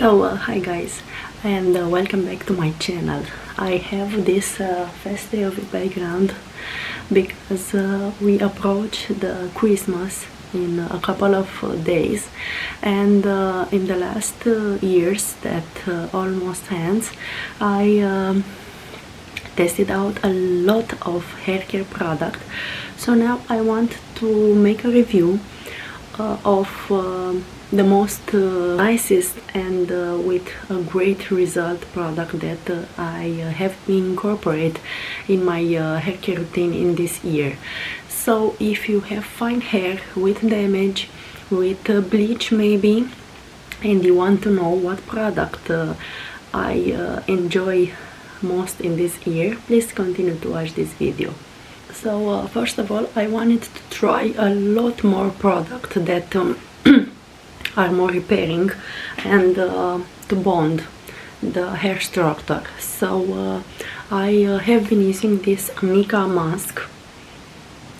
Hi guys, and welcome back to my channel. I have this festive background because we approach the Christmas in a couple of days, and in the last years that almost ends, I tested out a lot of hair care product. So now I want to make a review of the most nicest and with a great result product that I have incorporated in my hair care routine in this year. So if you have fine hair with damage, with bleach maybe, and you want to know what product I enjoy most in this year, please continue to watch this video. So first of all, I wanted to try a lot more product that are more repairing and to bond the hair structure. So I have been using this Mica mask.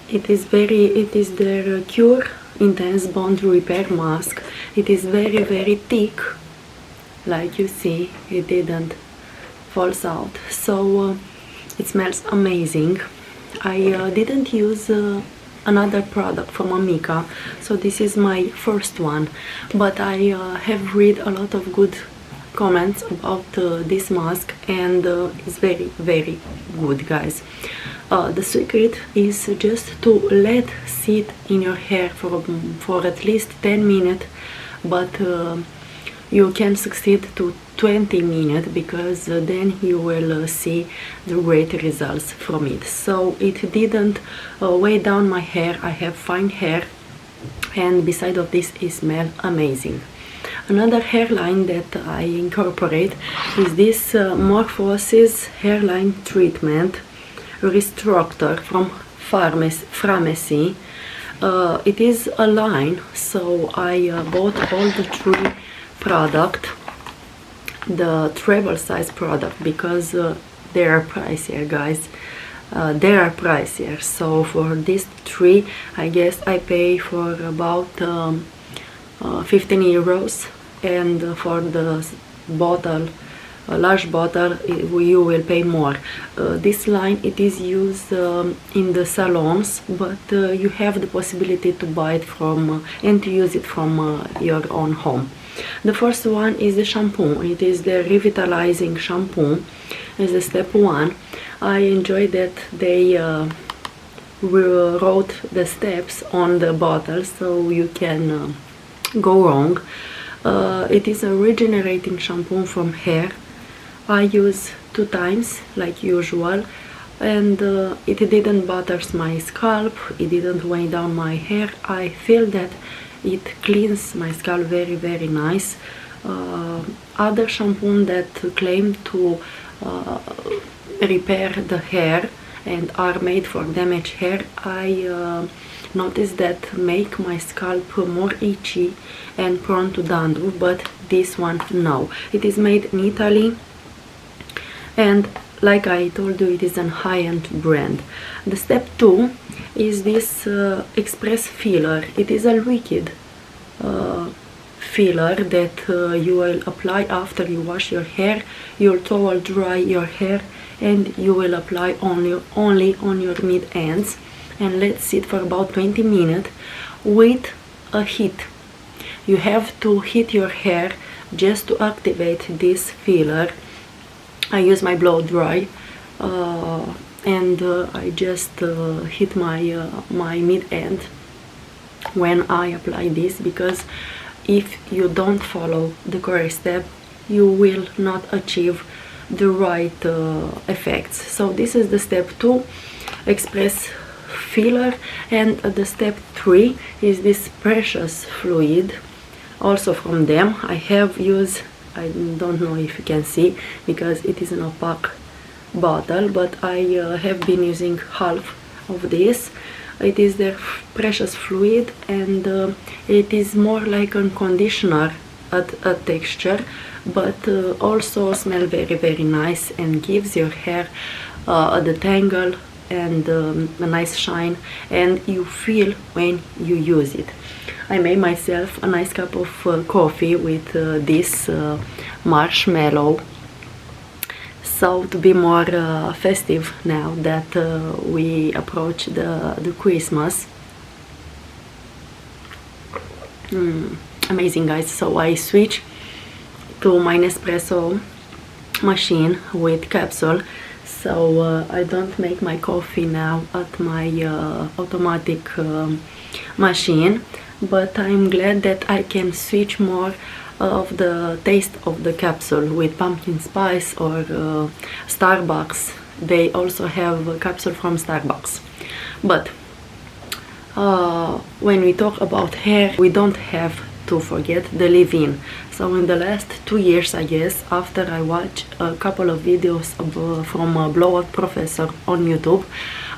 It is their Cure Intense Bond Repair Mask. It is very thick, like you see. It didn't falls out, so it smells amazing. I didn't use another product from Mica, so this is my first one, but I have read a lot of good comments about this mask, and it's very good, guys. The secret is just to let sit in your hair for at least 10 minutes, but you can succeed to 20 minutes, because then you will see the great results from it. So it didn't weigh down my hair. I have fine hair, and beside of this, it smells amazing. Another hairline that I incorporate is this Morphosis hairline treatment restructor from pharmacy. It is a line, so I bought all the three product, the travel size product, because they are pricier, guys. They are pricier. So for these three, I guess I pay for about 15 euros, and for the bottle, a large bottle, you will pay more. This line, it is used in the salons, but you have the possibility to buy it from and to use it from your own home. The first one is the shampoo. It is the revitalizing shampoo. It's the step one. I enjoy that they wrote the steps on the bottle, so you can go wrong. It is a regenerating shampoo from hair. I use 2 times like usual, and it didn't bother my scalp, it didn't weigh down my hair. I feel that it cleans my scalp very nice. Other shampoo that claim to repair the hair and are made for damaged hair, I noticed that make my scalp more itchy and prone to dandruff, but this one no. It is made in Italy, and like I told you, it is a high-end brand. The step 2 is this express filler. It is a liquid filler that you will apply after you wash your hair. You'll towel dry your hair, and you will apply only on your mid ends, and let sit for about 20 minutes with a heat. You have to heat your hair just to activate this filler. I use my blow dry, and I just hit my mid end when I apply this, because if you don't follow the correct step, you will not achieve the right effects. So this is the step 2, express filler, and the step 3 is this precious fluid, also from them. I have used, I don't know if you can see because it is an opaque bottle, but I have been using half of this. It is their precious fluid, and it is more like a conditioner at a texture, but also smell very nice and gives your hair the tangle and a nice shine, and you feel when you use it. I made myself a nice cup of coffee with this marshmallow. So to be more festive now that we approach the Christmas. Amazing, guys. So I switch to my Nespresso machine with capsule, so I don't make my coffee now at my automatic machine, but I'm glad that I can switch more of the taste of the capsule with pumpkin spice or Starbucks. They also have a capsule from Starbucks. But when we talk about hair, we don't have to forget the leave-in. So in the last 2 years, I guess, after I watched a couple of videos from a blowout professor on YouTube,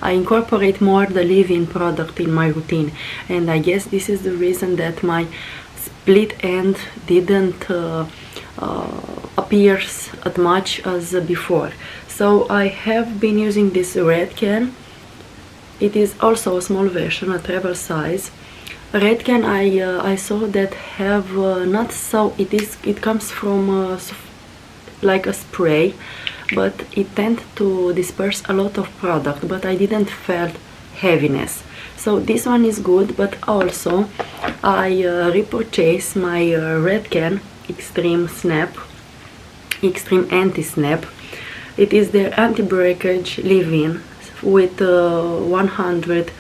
I incorporate more the leave-in product in my routine, and I guess this is the reason that my split end didn't appear as much as before. So I have been using this red can. It is also a small version, a travel size. Red can I saw that have not so, it comes from like a spray, but it tends to disperse a lot of product, but I didn't felt heaviness. So this one is good, but also I repurchased my red can Extreme Anti-Snap. It is their anti-breakage leave-in with 100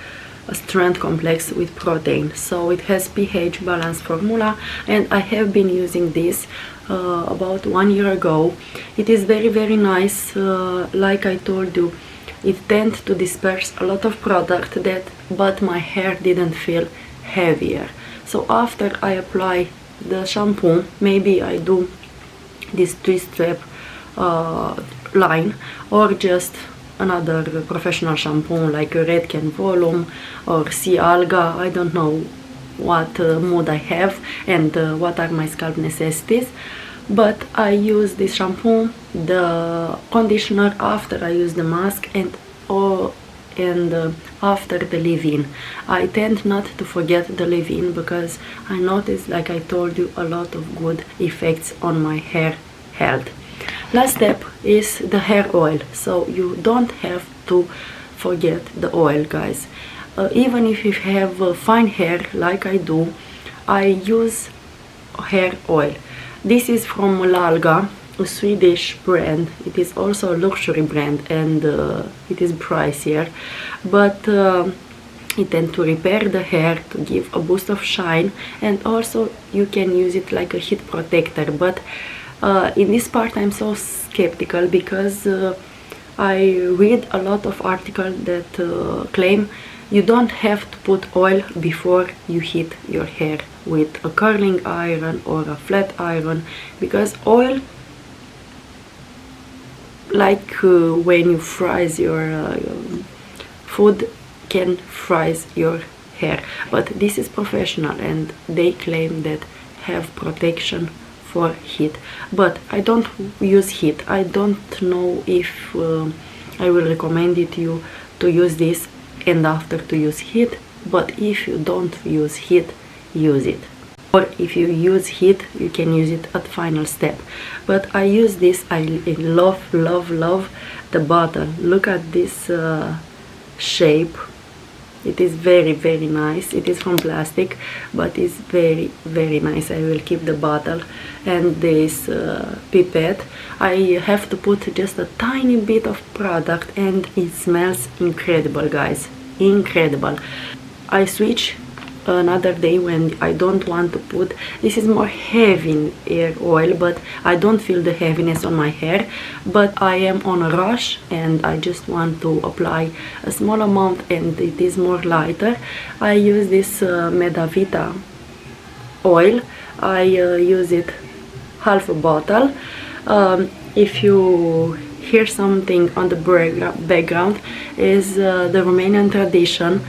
strand complex with protein, so it has pH balance formula, and I have been using this about 1 year ago. It is very nice. Like I told you, it tends to disperse a lot of product, but my hair didn't feel heavier. So after I apply the shampoo, maybe I do this 3-step line, or just another professional shampoo like a Red Can Volume or Sea Alga. I don't know what mood I have and what are my scalp necessities, but I use this shampoo, the conditioner after I use the mask, and after the leave-in. I tend not to forget the leave-in because I noticed, like I told you, a lot of good effects on my hair health. Last step is the hair oil. So you don't have to forget the oil, guys. Even if you have fine hair like I do, I use hair oil. This is from Lalga, a Swedish brand. It is also a luxury brand, and it is pricier, but it tends to repair the hair, to give a boost of shine, and also you can use it like a heat protector. But in this part I'm so skeptical because I read a lot of articles that claim you don't have to put oil before you heat your hair with a curling iron or a flat iron, because oil, like when you fries your food, can fries your hair. But this is professional and they claim that have protection for heat, but I don't use heat. I don't know if I will recommend it you to use this and after to use heat, but if you don't use heat, use it. Or if you use heat, you can use it at final step. But I use this. I love the bottle. Look at this shape. It is very nice. It is from plastic, but it's very nice. I will keep the bottle and this pipette. I have to put just a tiny bit of product and it smells incredible, guys. Incredible. I switch another day when I don't want to put. This is more heavy hair oil, but I don't feel the heaviness on my hair, but I am on a rush and I just want to apply a small amount and it is more lighter. I use this Medavita oil. I use it half a bottle. If you hear something on the background, is the Romanian tradition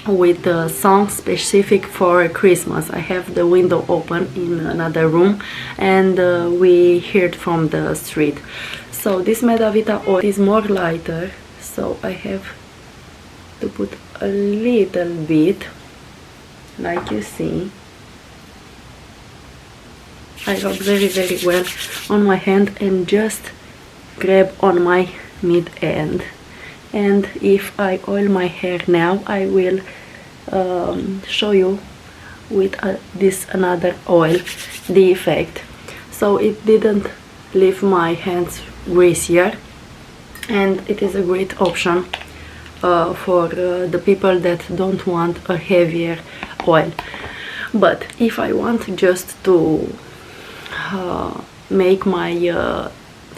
with a song specific for Christmas. I have the window open in another room and we hear it from the street. So this Medavita oil is more lighter, so I have to put a little bit like you see. I rub very well on my hand and just grab on my mid end. And if I oil my hair now, I will show you with this another oil the effect. So it didn't leave my hands greasier, and it is a great option for the people that don't want a heavier oil. But if I want just to make my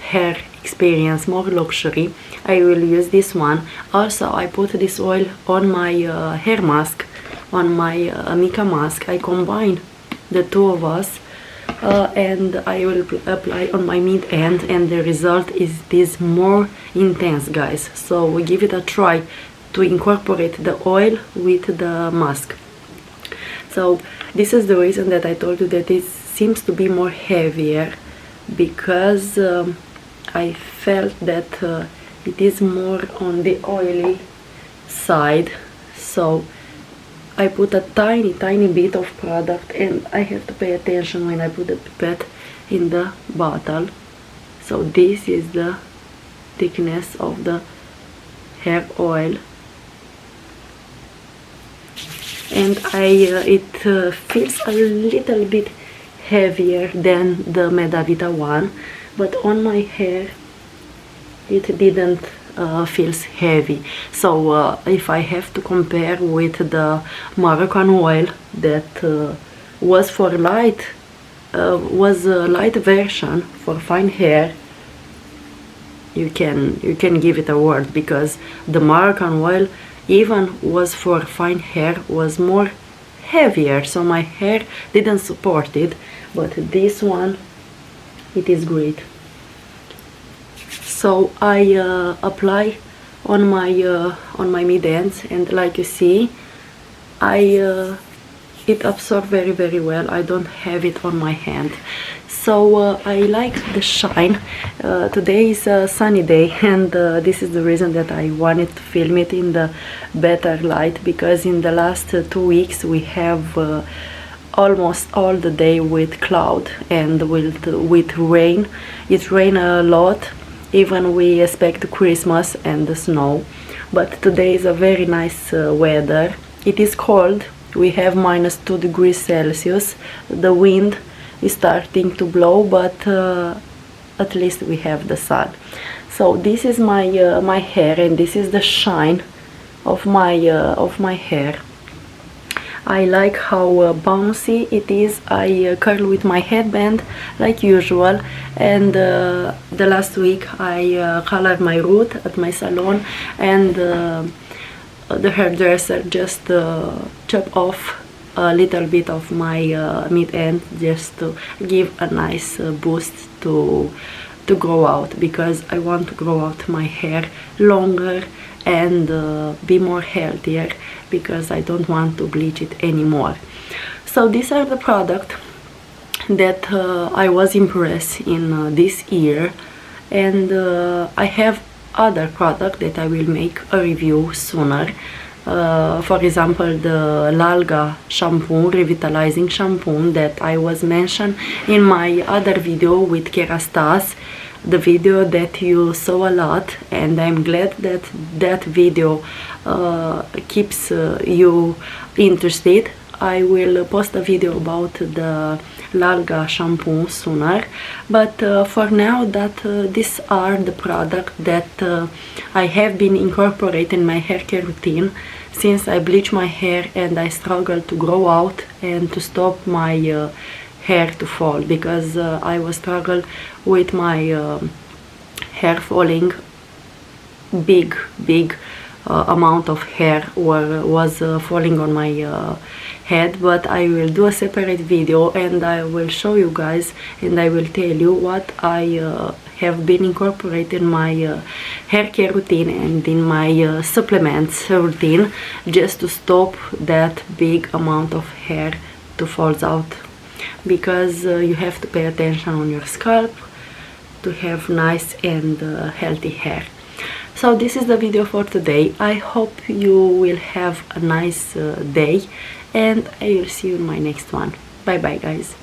hair experience more luxury, I will use this one. Also, I put this oil on my hair mask, on my mica mask. I combine the two of us and I will apply on my mid end, and the result is this more intense, guys. So we give it a try to incorporate the oil with the mask. So this is the reason that I told you that it seems to be more heavier, because I felt that it is more on the oily side. So I put a tiny bit of product, and I have to pay attention when I put the pipette in the bottle. So this is the thickness of the hair oil, and it feels a little bit heavier than the Medavita one, but on my hair it didn't feels heavy. So if I have to compare with the Moroccan oil that was for light, was a light version for fine hair, you can give it a word, because the Moroccan oil even was for fine hair, was more heavier, so my hair didn't support it. But this one, it is great. So I apply on my mid ends, and like you see, it absorbs very well. I don't have it on my hand. So I like the shine. Today is a sunny day, and this is the reason that I wanted to film it in the better light, because in the last 2 weeks we have almost all the day with cloud and with rain. It rains a lot, even we expect Christmas and the snow. But today is a very nice weather. It is cold. We have -2 degrees Celsius. The wind is starting to blow, but at least we have the sun. So this is my hair, and this is the shine of my hair. I like how bouncy it is. I curl with my headband like usual, and the last week I colored my root at my salon, and the hairdresser just chopped off a little bit of my mid end, just to give a nice boost to grow out, because I want to grow out my hair longer and be more healthier, because I don't want to bleach it anymore. So these are the products that I was impressed in this year, and I have other products that I will make a review sooner. For example, the Lalga shampoo, revitalizing shampoo, that I was mentioned in my other video with Kerastas, the video that you saw a lot, and I'm glad that that video keeps you interested. I will post a video about the Lalga shampoo sooner, but for now, these are the products that I have been incorporating in my hair care routine since I bleach my hair and I struggle to grow out and to stop my hair to fall, because I was struggle with my hair falling. Big amount of hair was falling on my head. But I will do a separate video, and I will show you guys, and I will tell you what I have been incorporating in my hair care routine and in my supplements routine, just to stop that big amount of hair to fall out, because you have to pay attention on your scalp to have nice and healthy hair. So this is the video for today. I hope you will have a nice day, and I will see you in my next one. Bye bye guys.